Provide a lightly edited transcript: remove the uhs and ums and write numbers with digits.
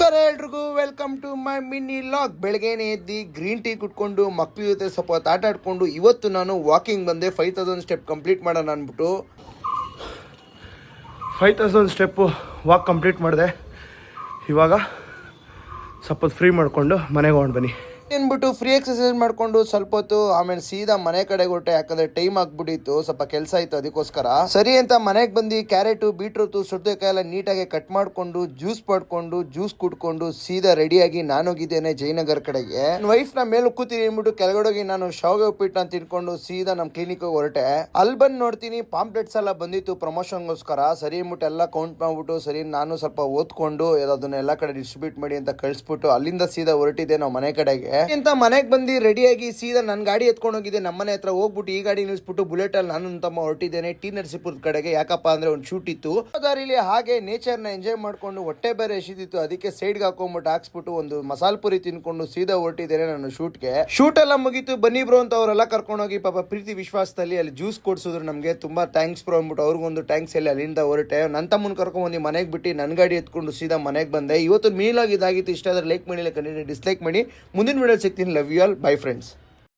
ನಮಸ್ಕಾರ ಎಲ್ರಿಗೂ, welcome to my mini vlog. ಬೆಳಗ್ಗೆನೇ ಎದ್ದು ಗ್ರೀನ್ ಟೀ ಕುಟ್ಕೊಂಡು ಮಕ್ಳ ಜೊತೆ ಸ್ವಲ್ಪ ಆಟ ಆಡ್ಕೊಂಡು ಇವತ್ತು ನಾನು ವಾಕಿಂಗ್ ಬಂದೆ. 5000 ಸ್ಟೆಪ್ ಕಂಪ್ಲೀಟ್ ಮಾಡೋಣ ಅಂದ್ಬಿಟ್ಟು 5000 ಸ್ಟೆಪ್ಪು ವಾಕ್ ಕಂಪ್ಲೀಟ್ ಮಾಡಿದೆ. ಇವಾಗ ಸ್ವಲ್ಪ ಫ್ರೀ ಮಾಡಿಕೊಂಡು ಮನೆಗೆ ಹೊರಡು ಬನ್ನಿ ಅಂದ್ಬಿಟ್ಟು ಫ್ರೀ ಎಕ್ಸರ್ಸೈಸ್ ಮಾಡ್ಕೊಂಡು ಸ್ವಲ್ಪ ಹೊತ್ತು ಆಮೇಲೆ ಸೀದಾ ಮನೆ ಕಡೆಗೆ ಹೊರಟೆ. ಯಾಕಂದ್ರೆ ಟೈಮ್ ಆಗ್ಬಿಟ್ಟಿತ್ತು, ಸ್ವಲ್ಪ ಕೆಲಸ ಇತ್ತು, ಅದಕ್ಕೋಸ್ಕರ ಸರಿ ಅಂತ ಮನೆಗೆ ಬಂದು ಕ್ಯಾರೆಟು, ಬೀಟ್ರೂಟು, ಸೌತೆಕಾಯಿ ಎಲ್ಲ ನೀಟಾಗಿ ಕಟ್ ಮಾಡ್ಕೊಂಡು ಜ್ಯೂಸ್ ಕುಡ್ಕೊಂಡು ಸೀದಾ ರೆಡಿಯಾಗಿ ನಾನು ಹೋಗಿದ್ದೇನೆ ಜಯನಗರ್ ಕಡೆಗೆ. ನನ್ನ ವೈಫ್ ನ ಮೇಲೆ ಕೂತೀನಿ ಅಂದ್ಬಿಟ್ಟು ಕೆಳಗಡೆ ನಾನು ಶಾವಿಗೆ ಉಪ್ಪಿಟ್ಟು ತಿನ್ಕೊಂಡು ಸೀದಾ ನಮ್ಮ ಕ್ಲಿನಿಕ್ ಹೊರಟೆ. ಅಲ್ಲಿ ಬಂದು ನೋಡ್ತೀನಿ ಪಾಂಪ್ಲೆಟ್ಸ್ ಎಲ್ಲ ಬಂದಿತ್ತು ಪ್ರಮೋಷನ್ಗೋಸ್ಕರ. ಸರಿ ಅಂದ್ಬಿಟ್ಟು ಎಲ್ಲ ಕೌಂಟ್ ಮಾಡ್ಬಿಟ್ಟು ಸರಿ ನಾನು ಸ್ವಲ್ಪ ಓದ್ಕೊಂಡು ಅದನ್ನ ಎಲ್ಲ ಕಡೆ ಡಿಸ್ಟ್ರಿಬ್ಯೂಟ್ ಮಾಡಿ ಅಂತ ಕಳಿಸ್ಬಿಟ್ಟು ಅಲ್ಲಿಂದ ಸೀದಾ ಹೊರಟಿದ್ದೆ ನಾವು ಮನೆ ಕಡೆಗೆ. ಅಂತ ಮನೆಗೆ ಬಂದು ರೆಡಿಯಾಗಿ ಸೀದಾ ನನ್ನ ಗಾಡಿ ಎತ್ಕೊಂಡು ಹೋಗಿದ್ದೆ. ನಮ್ಮನೆ ಹತ್ರ ಹೋಗ್ಬಿಟ್ಟು ಈ ಗಾಡಿ ನಿಲ್ಸ್ಬಿಟ್ಟು ಬುಲೆಟ್ ಅಲ್ಲಿ ನಾನು ತಮ್ಮ ಹೊರಟಿದ್ದೇನೆ ಟಿ ನರಸೀಪುರದ ಕಡೆಗೆ. ಯಾಕಪ್ಪ ಅಂದ್ರೆ ಒಂದು ಶೂಟ್ ಇತ್ತು ದಾರಿಲಿ, ಹಾಗೆ ನೇಚರ್ ನ ಎಂಜಾಯ್ ಮಾಡ್ಕೊಂಡು ಹೊಟ್ಟೆ ಬೇರೆ ಎಸಿದಿತ್ತು, ಅದಕ್ಕೆ ಸೈಡ್ಗೆ ಹಾಕ್ಸ್ಬಿಟ್ಟು ಒಂದು ಮಸಾಲ ಪುರಿ ತಿನ್ಕೊಂಡು ಸೀದಾ ಹೊರಟಿದ್ದೇನೆ ನಾನು ಶೂಟ್ಗೆ. ಶೂಟ್ ಎಲ್ಲ ಮುಗೀತು, ಬನ್ನಿ ಬ್ರೋ ಅಂತ ಅವರೆಲ್ಲ ಕರ್ಕೊಂಡು ಹೋಗಿ ಪಾಪ ಪ್ರೀತಿ ವಿಶ್ವಾಸದಲ್ಲಿ ಅಲ್ಲಿ ಜ್ಯೂಸ್ ಕೊಡ್ಸಿದ್ರು ನಮಗೆ. ತುಂಬಾ ಥ್ಯಾಂಕ್ಸ್ ಬ್ರೋ ಅಂದ್ಬಿಟ್ಟು ಅವ್ರಿಗೊಂದು ಥ್ಯಾಂಕ್ಸ್ ಹೇಳಿ ಅಲ್ಲಿಂದ ಹೊರಟೆ. ನನ್ನ ತಮ್ಮನ ಕರ್ಕೊಂಡು ಬಂದು ಮನೆಗೆ ಬಿಟ್ಟು ನನ್ನ ಗಾಡಿ ಎತ್ಕೊಂಡು ಸೀದಾ ಮನೆಗೆ ಬಂದೆ. ಇವತ್ತು ಮೀಲಾಗಿ ಇದಾಗಿತ್ತು. ಇಷ್ಟ ಆದ್ರೆ ಲೈಕ್ ಮಾಡಿ, ಡಿಸ್ಲೈಕ್ ಮಾಡಿ. ಮುಂದಿನ ವಿಡಿಯೋ ಸಿಗ್ತೀನಿ. Love you all, bye friends.